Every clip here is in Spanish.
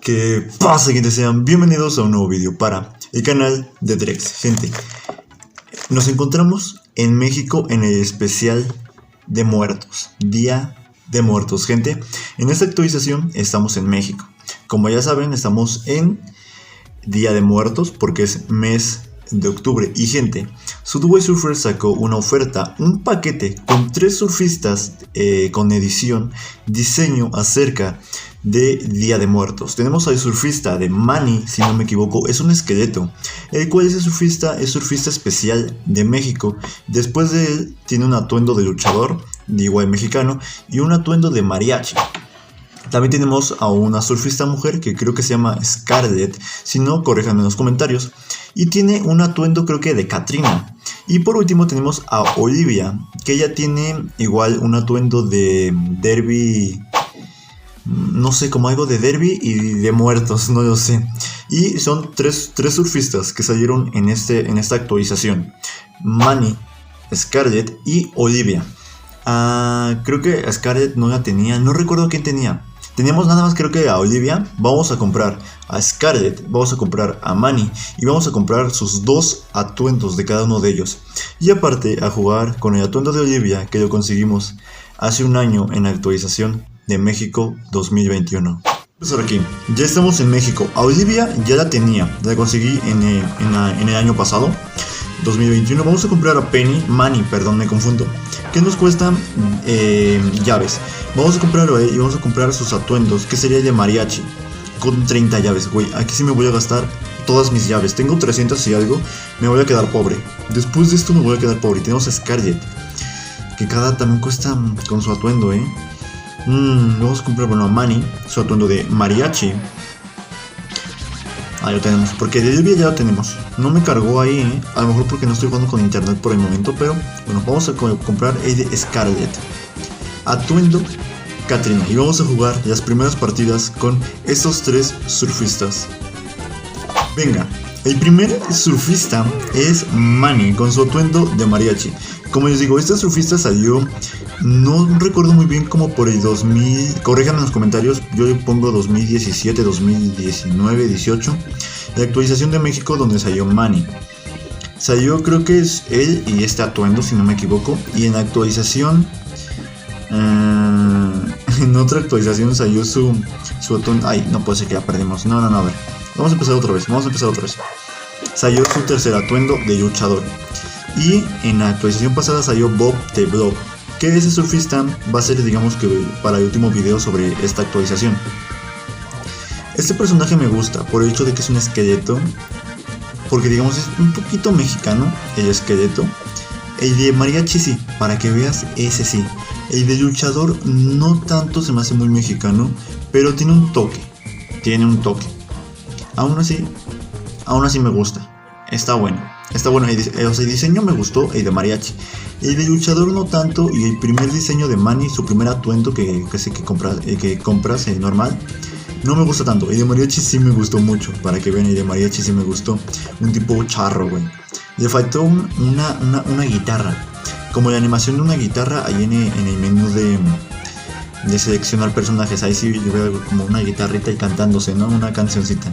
¿Qué pasa, gente? Sean bienvenidos a un nuevo vídeo para el canal de Drex. Gente, nos encontramos en México en el especial de muertos, Día de Muertos. Gente, en esta actualización estamos en México. Como ya saben, estamos en Día de Muertos porque es mes de octubre. Y gente, Subway Surfers sacó una oferta, un paquete con 3 surfistas con edición, diseño acerca de Día de Muertos. Tenemos al surfista de Manny, si no me equivoco, es un esqueleto, el cual ese surfista es surfista especial de México. Después de él tiene un atuendo de luchador, de igual mexicano, y un atuendo de mariachi. También tenemos a una surfista mujer que creo que se llama Scarlett, si no, corríjanme en los comentarios, y tiene un atuendo creo que de Katrina. Y por último tenemos a Olivia, que ella tiene igual un atuendo de derby, no sé, como algo de derby y de muertos, no lo sé. Y son tres surfistas que salieron en esta actualización: Manny, Scarlett y Olivia. Creo que a Scarlett no la tenía, no recuerdo quién tenía. Teníamos nada más creo que a Olivia. Vamos a comprar a Scarlett, vamos a comprar a Manny y vamos a comprar sus 2 atuendos de cada uno de ellos. Y aparte a jugar con el atuendo de Olivia, que lo conseguimos hace un año en la actualización de México 2021. Empezar aquí, ya estamos en México. A Olivia ya la tenía, la conseguí en el año pasado, 2021. Vamos a comprar a Manny, perdón, me confundo, que nos cuestan llaves. Vamos a comprarlo y vamos a comprar sus atuendos, que sería de mariachi, con 30 llaves. Güey, aquí sí me voy a gastar todas mis llaves. Tengo 300 y algo, me voy a quedar pobre. Después de esto me voy a quedar pobre. Tenemos a Scarlett, que cada también cuesta con su atuendo, vamos a comprar, bueno, a Manny, su atuendo de mariachi. Ahí lo tenemos, porque de Olivia ya lo tenemos. No me cargó ahí, a lo mejor porque no estoy jugando con internet por el momento. Pero bueno, vamos a comprar el de Scarlett, atuendo Katrina, y vamos a jugar las primeras partidas con estos 3 surfistas. Venga, el primer surfista es Manny con su atuendo de mariachi. Como les digo, este surfista salió, no recuerdo muy bien, como por el 2000, corríjanme en los comentarios, yo le pongo 2017, 2019, 18, la actualización de México donde salió Manny. Salió, creo que es él y este atuendo, si no me equivoco, y en la actualización, en otra actualización salió su atuendo. Ay, no puede ser que ya perdimos, no, a ver, vamos a empezar otra vez. Salió su tercer atuendo de luchador. Y en la actualización pasada salió Bob the Blob, que ese surfista va a ser, digamos que para el último video sobre esta actualización. Este personaje me gusta por el hecho de que es un esqueleto, porque digamos es un poquito mexicano el esqueleto. El de mariachi sí, para que veas, ese sí. El de luchador no tanto, se me hace muy mexicano, pero tiene un toque. Aún así me gusta. Está bueno, el diseño me gustó, el de mariachi. El de luchador no tanto, y el primer diseño de Manny, su primer atuendo que compras normal, no me gusta tanto. El de mariachi sí me gustó mucho, para que vean, el de mariachi sí me gustó. Un tipo charro, güey. Le faltó una guitarra, como la animación de una guitarra ahí en el menú de seleccionar personajes. Ahí sí yo veo como una guitarrita y cantándose, ¿no? Una cancioncita.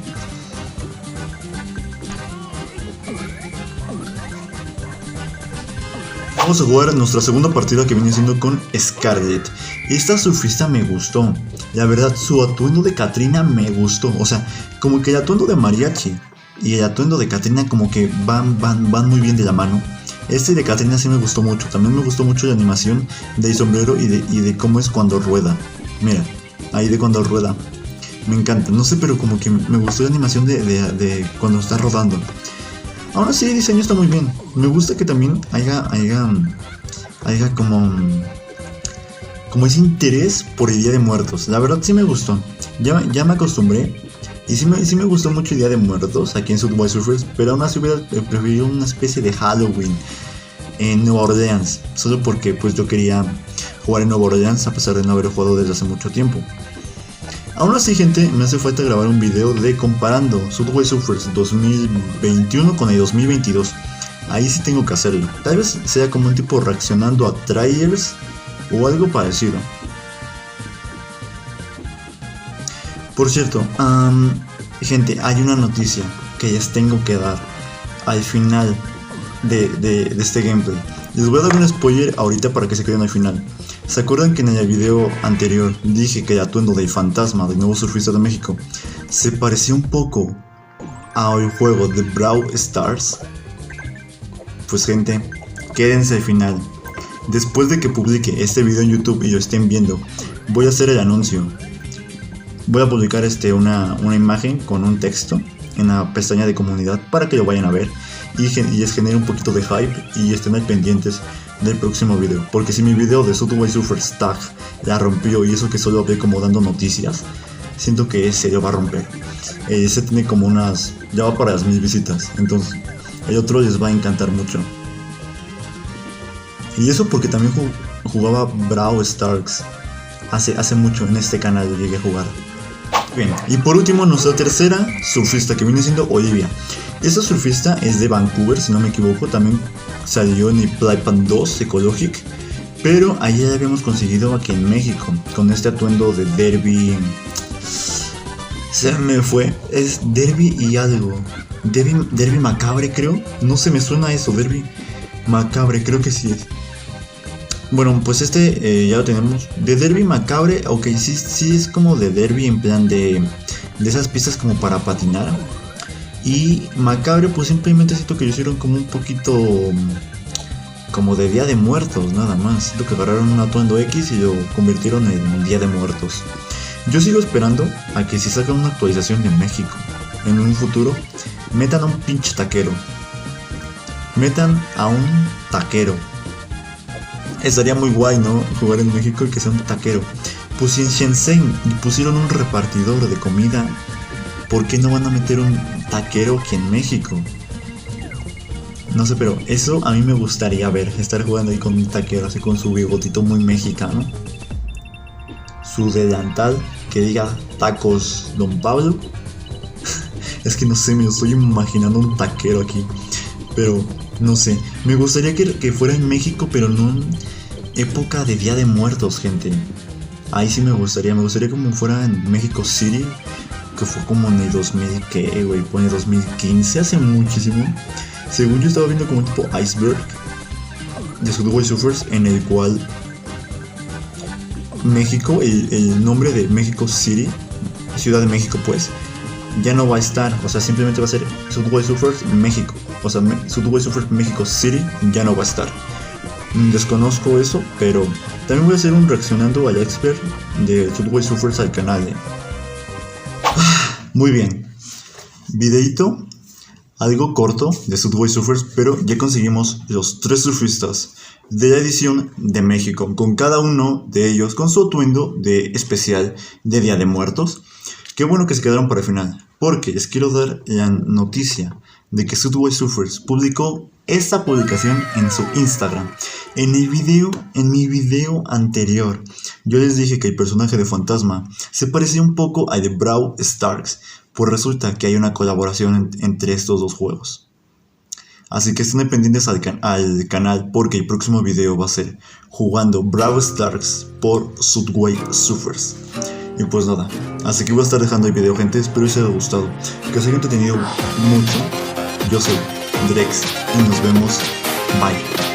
Vamos a jugar nuestra segunda partida, que viene siendo con Scarlett. Esta surfista me gustó, la verdad. Su atuendo de Katrina me gustó. O sea, como que el atuendo de mariachi y el atuendo de Katrina como que van muy bien de la mano. Este de Katrina sí me gustó mucho. También me gustó mucho la animación del sombrero y de cómo es cuando rueda. Mira, ahí de cuando rueda. Me encanta, no sé, pero como que me gustó la animación de cuando está rodando. Aún así el diseño está muy bien. Me gusta que también haya como ese interés por el Día de Muertos. La verdad sí me gustó. Ya me acostumbré. Y sí me gustó mucho el Día de Muertos aquí en Subway Surfers. Pero aún así hubiera preferido una especie de Halloween en Nueva Orleans. Solo porque pues yo quería jugar en Nueva Orleans, a pesar de no haber jugado desde hace mucho tiempo. Aún así, gente, me hace falta grabar un video de comparando Subway Surfers 2021 con el 2022. Ahí sí tengo que hacerlo. Tal vez sea como un tipo reaccionando a trailers o algo parecido. Por cierto, gente, hay una noticia que les tengo que dar al final de este gameplay. Les voy a dar un spoiler ahorita para que se queden al final. ¿Se acuerdan que en el video anterior dije que el atuendo del fantasma del nuevo surfista de México se parecía un poco al juego de Brawl Stars? Pues gente, quédense al final. Después de que publique este video en YouTube y lo estén viendo, voy a hacer el anuncio. Voy a publicar una imagen con un texto en la pestaña de comunidad para que lo vayan a ver y les genere un poquito de hype y estén al pendientes del próximo video. Porque si mi video de Subway Surfers Tag la rompió y eso que solo hablé como dando noticias, siento que ese lo va a romper. Ese tiene como ya va para las 1000 visitas, entonces el otro les va a encantar mucho. Y eso porque también jugaba Brawl Stars hace mucho en este canal, yo llegué a jugar. Bien, y por último nuestra tercera surfista, que viene siendo Olivia. Esta surfista es de Vancouver, si no me equivoco, también salió en el Playpan 2 Ecologic, pero allí la habíamos conseguido aquí en México, con este atuendo de Derby. Se me fue, es Derby y algo. Derby Macabre, creo. No se me suena eso, Derby Macabre, creo que sí es. Bueno, pues ya lo tenemos. De Derby Macabre, ok, sí es como de Derby en plan de esas pistas como para patinar. Y Macabre, pues simplemente siento que lo hicieron como un poquito como de Día de Muertos, nada más. Siento que agarraron un atuendo X y lo convirtieron en Día de Muertos. Yo sigo esperando a que si sacan una actualización de México en un futuro, metan a un pinche taquero. Metan a un taquero. Estaría muy guay, ¿no? Jugar en México y que sea un taquero. Pues si en Shenzhen pusieron un repartidor de comida, ¿por qué no van a meter un taquero aquí en México? No sé, pero eso a mí me gustaría ver. Estar jugando ahí con un taquero, así con su bigotito muy mexicano, su delantal que diga tacos Don Pablo. Es que no sé, me estoy imaginando un taquero aquí. Pero no sé, me gustaría que fuera en México, pero no en época de Día de Muertos, gente. Ahí sí me gustaría como fuera en México City, que fue como en el 2000, ¿qué, güey? Pone 2015, hace muchísimo. Según yo estaba viendo como tipo Iceberg de Subway Surfers, en el cual México, el nombre de México City, Ciudad de México, pues, ya no va a estar. O sea, simplemente va a ser Subway Surfers México. O sea, Subway Surfers México City ya no va a estar. Desconozco eso, pero también voy a hacer un reaccionando al expert de Subway Surfers al canal. Muy bien. Videito algo corto de Subway Surfers, pero ya conseguimos los 3 surfistas de la edición de México, con cada uno de ellos con su atuendo de especial de Día de Muertos. Qué bueno que se quedaron para el final, porque les quiero dar la noticia de que Subway Surfers publicó esta publicación en su Instagram. En mi video anterior, yo les dije que el personaje de Fantasma se parecía un poco al de Brawl Stars, pues resulta que hay una colaboración entre estos dos juegos. Así que estén pendientes al canal, porque el próximo video va a ser jugando Brawl Stars por Subway Surfers. Y pues nada, así que voy a estar dejando el video, gente. Espero que os haya gustado, que os haya entretenido mucho. Yo soy Drex y nos vemos. Bye.